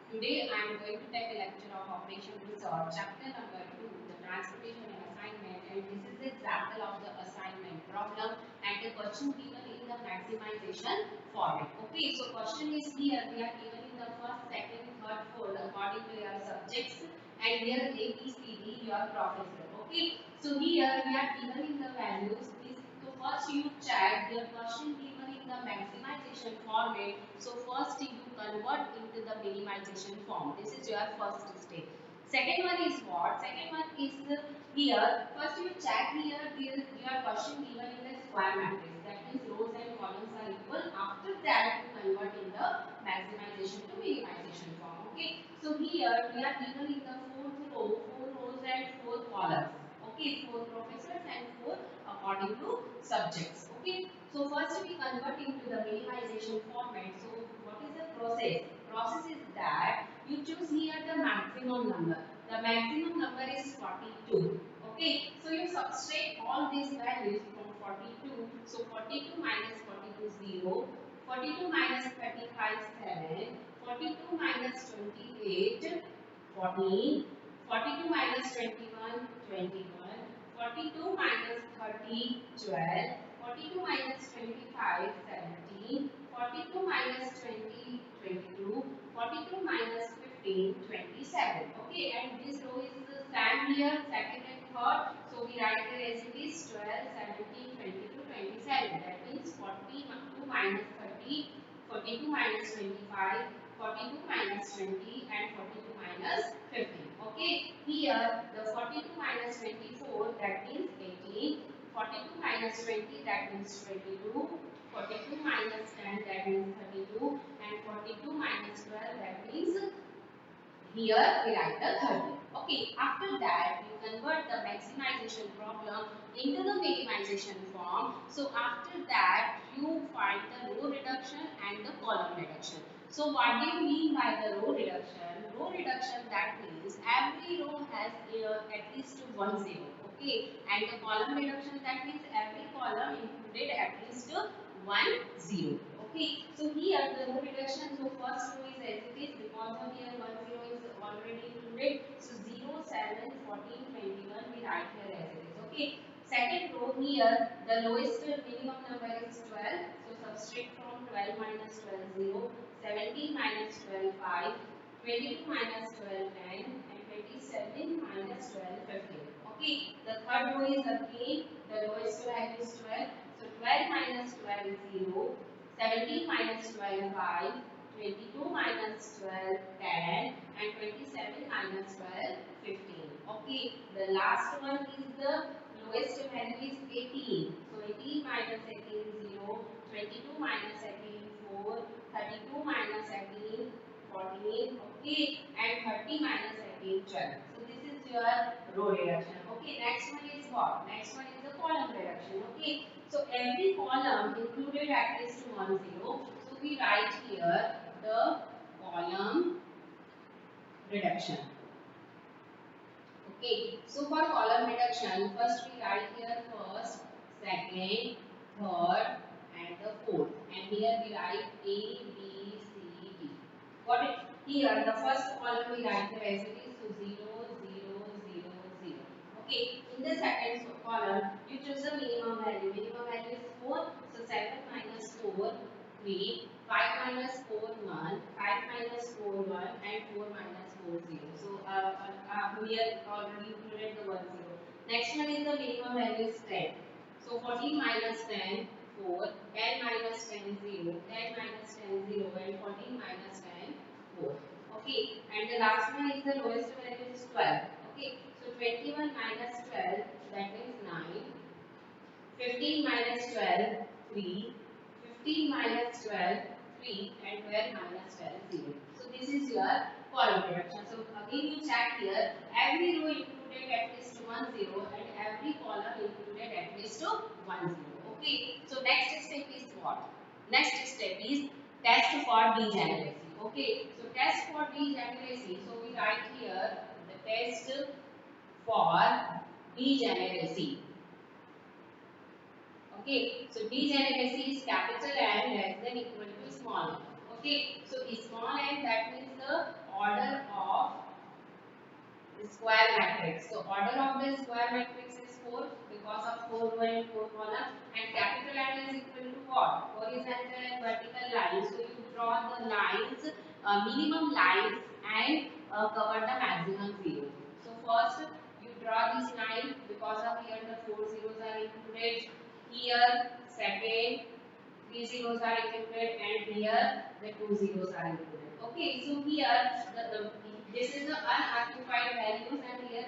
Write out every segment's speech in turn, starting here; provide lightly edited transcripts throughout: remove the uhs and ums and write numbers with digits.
Today I am going to take a lecture of Operation Research, chapter number 2, the transportation and assignment, and this is the example of the assignment problem and the question given in the maximization format. Okay, so question is here, we are given in the first, second, third, fourth according to your subjects, and here A, B, C, D your professor. Okay, so here we are given in the values. So first you check the question given in the maximization format. So first you convert into the minimization form. This is your first step. Second one is what? Second one is here. First you check here your question given in the square matrix. That means rows and columns are equal. After that you convert in the maximization to minimization form. Okay. So here we are given in the fourth row, 4 rows and 4 columns. Okay, 4 professors and 4 according to subjects. Okay, so first we convert into the minimization format. So what is the process? Process is that you choose here the maximum number. The maximum number is 42. Okay, so you subtract all these values from 42. So 42 minus 42 is 0. 42 minus 35 7. 42 minus 28 14. 42 minus 21 21. 42 minus 30 12. 42 minus 25 17. 42 minus 20 22. 42 minus 15 27. Okay, and this row is the same here, second and third. So we write here as it is 12 17 22 27. That means 42 minus 30, 42 minus 25, 42 minus 20 and 42 minus 15. Okay, here the 42 minus 24 that means 18, 42 minus 20 that means 22, 42 minus 10 that means 32 and 42 minus 12 that means here we write the 30. Okay, after that you convert the maximization problem into the minimization form. So after that you find the row reduction and the column reduction. So what do you mean by the row reduction? Row reduction, that means every row has at least one zero. Okay, and the column reduction, that means every column included at least one zero. Okay, so here the row reduction, so first row is as it is because of here 10 is already included. So 0, 7, 14, 21 we write here as it is. Okay, second row here the lowest minimum number is 12. So subtract from 12 minus 12 0, 17 minus 12 5, 22 minus 12 10 and 27 minus 12 15. Okay, the third row is again the lowest value is 12. So 12 minus 12 is 0. 17 minus 12 5, 22 minus 12 10 and 27 minus 12 15. Okay, the last one is the lowest value is 18. So 18 minus 18 0, 22 minus 18 4, 32 minus 18 14. Okay, and 30 minus 18 12. So this is your row reduction. Okay, next one is what? Next one is the column reduction. Okay, so every column included at least one zero. So we write here the column reduction. Okay, so for column reduction, first we write here first, second, third and the fourth. And here we write A, B, C, D. Got it? Here the first column we write here as it is, so 0, 0, 0, 0. Okay, in the second column, you choose the minimum value. Minimum value is 4, so 7 minus 4, 3, 5 minus 4, 1, 5 minus 4, 1 and 4 minus 4, 0. So we are already included the 1 0. Next one is the minimum value is 10. So 14 minus 10, 4, 10 minus 10, 0, 10 minus 10, 0 and 14 minus 10, 4. Okay, and the last one is the lowest value is 12. Okay, so 21 minus 12 that is 9. 15 minus 12, 3. 15 minus 12, 3 and 12 minus 12, 0. So this is your column reduction. So again you check here, every row included at least 1 0 and every column included at least 1 0. Okay, so next step is what? Next step is test for degeneracy. Okay, so test for degeneracy. So we write here the test for degeneracy. Okay, so degeneracy is capital N less than equal to small n. Okay, so small n that means the matrix. So order of the square matrix is 4 because of 4 row and 4 column, and capital N is equal to what? Horizontal and vertical lines. So you draw the lines, minimum lines, and cover the maximum zero. So first you draw this line because of here the 4 zeros are included. Here second 3 zeros are included, and here the 2 zeros are included. Okay, so here this is the unoccupied values, and here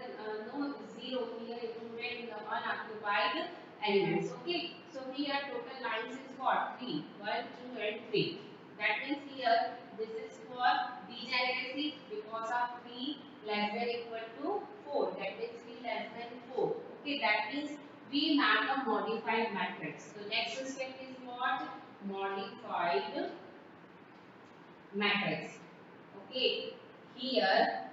no zero here included in the unoccupied elements. Okay, so here total lines is what? 3, 1, 2 and 3. That means here this is for degeneracy because of 3 less than equal to 4. That means 3 less than 4. Okay, that means we map a modified matrix. So next step is what? Modified matrix. Okay, here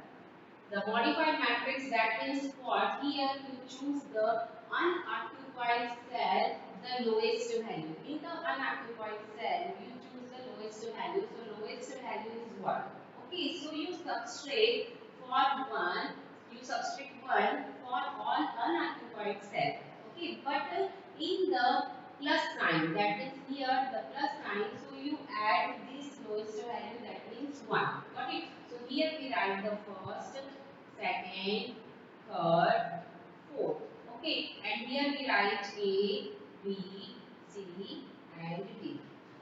the modified matrix, that means what? Here you choose the unoccupied cell, the lowest value. In the unoccupied cell, you choose the lowest value. So lowest value is 1. Okay, so you subtract for 1, you subtract 1 for all unoccupied cell. Okay, but in the plus sign, that means here the plus sign, so you add this lowest value, that means 1. Got it? So here we write the first, second, third, fourth. Okay, and here we write A, B, C, and D.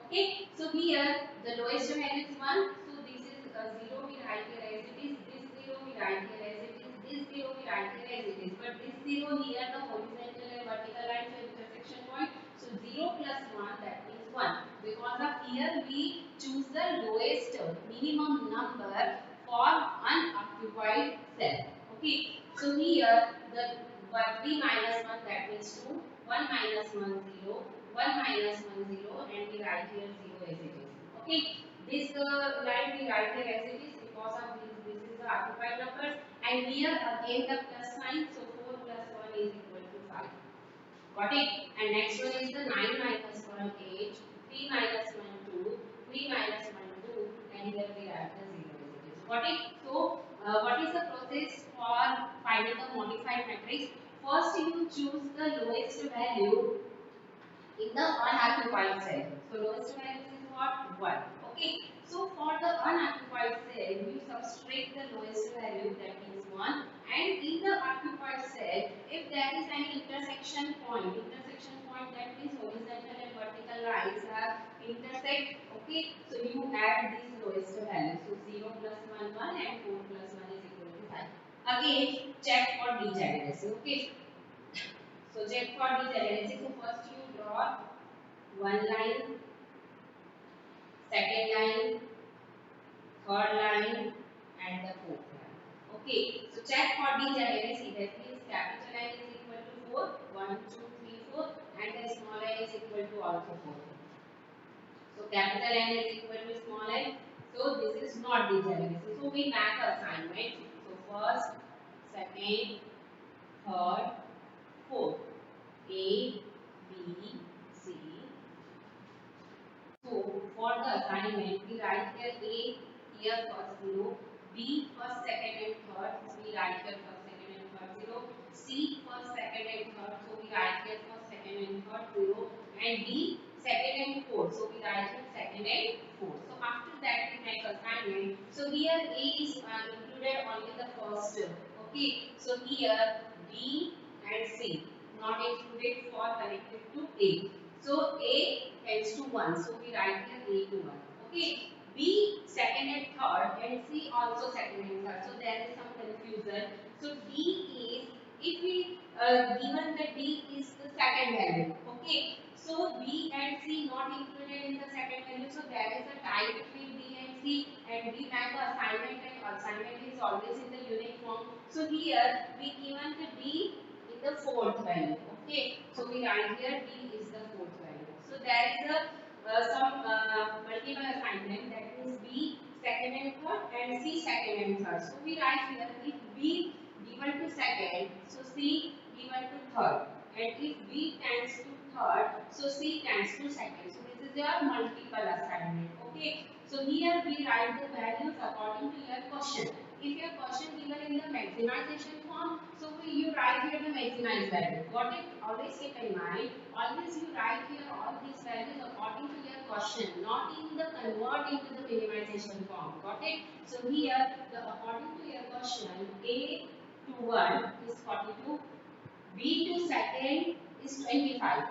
Okay, so here the lowest value is 1. So this is 0 we write here as it is. This 0 we write here as it is. This 0 we write here as it is. But this 0 here the horizontal and vertical lines are intersection point. So 0 plus 1, that means 1. Because of here we choose the lowest minimum number for unoccupied cell. Okay, so here the 3 minus 1, that means 2, 1 minus 1 0, 1 minus 1 0, and we write here 0 as it is. Okay, this line we write here as it is because of this is the occupied numbers, and here again the plus sign, so 4 plus 1 is equal to 5. Got it? And next one is the 9 minus 1 8, 3 minus 1 2, 3 minus 1 2, and here we write the 0 as it is. Got it? So what is the process for finding the modified matrix? First you choose the lowest value in the unoccupied cell. So lowest value is what? 1. Okay. So for the unoccupied cell, we subtract the lowest value, that is 1. And in the occupied cell, if there is an intersection point that means horizontal and vertical lines are intersect. Okay. So you add this lowest value. So 0 plus 1 1 and 4 plus 1 is equal to 5. Again, check for degeneracy. Okay. So check for degeneracy. So first you draw one line, second line, third line, and the fourth line. Okay. So check for degeneracy. That means capital N is equal to 4, 1, 2, 3, 4, and the small n is equal to also 4. So capital N is equal to small n. So this is not degeneracy. So we make assignment. So first, second, third, fourth. A, B, C. So for the assignment, we write here A here first 0, B first, second and third. So we write here first, second and third 0. C first, second and third. So we write here first, second and third 0. And D second and fourth. So we write here second and fourth. So after that we make assignment. So here A is included only the first. Okay. So here B and C not included for connected to A. So A tends to 1. So we write here A to 1. Okay. B second and third, and C also second and third. So there is some confusion. So D is, if we given that D is the second value. Okay. So B and C not included in the second value. So there is a tie between B and C, and we make the assignment, and assignment is always in the unit form. So here we given the D in the fourth value. Okay. So we write here D is the fourth value. So there is a some multiple assignment, that means B second and third and C second and third. So we write here if B given to second, so C given to third, and if B tends to third, so C tends to second. So this is your multiple assignment. Okay. So here we write the values according to your question. If your question given in the maximization form. So you write here the maximized value. Got it? Always keep in mind. Always you write here all these values according to your question, not in the convert into the minimization form. Got it? So here, the according to your question, A to 1 is 42, B to second is 25,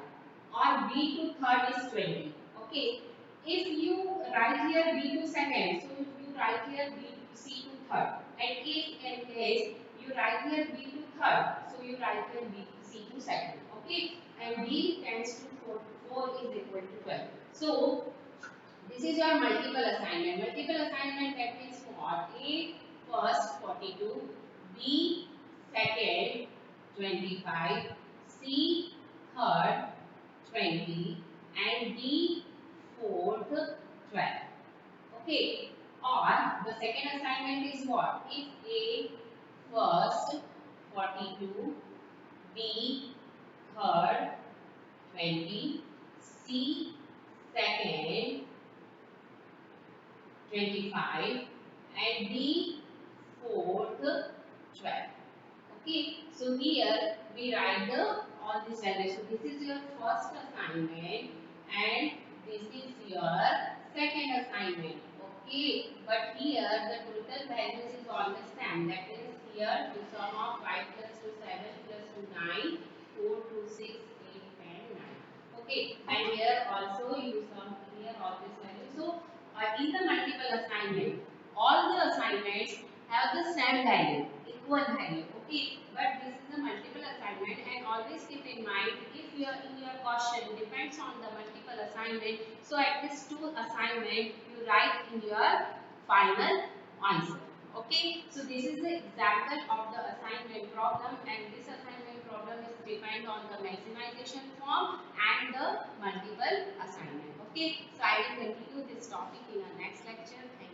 or B to third is 20. Okay. If you write here B to second, so if you write here C to third, and if in case you write here B to third, so you write here C to second. Okay. And B tends to 4, 4 is equal to 12. So this is your multiple assignment. Multiple assignment, that means what? A first 42, B second 25, C third 20, and D fourth 12. Okay. Or the second assignment is what? If A first 42, B third 20, C second 25, and D fourth 12. Okay, so here we write the all these values. So this is your first assignment and this is your second assignment. Okay, but here the total values is always same. That is here the sum of 5 plus 2 7 plus 2 9 4 2 6 8 10 9. Okay, and here also you sum here all these values. So in the multiple assignment, all the assignments have the same value, equal value. Okay, but this is a multiple assignment, and always keep in mind if you are in your question depends on the multiple assignment, so at least 2 assignment you write in your final answer. Okay, so this is the example of the assignment problem, and this assignment problem is depend on the maximization form and the multiple assignment. Okay, so I will continue this topic in our next lecture. Thank you.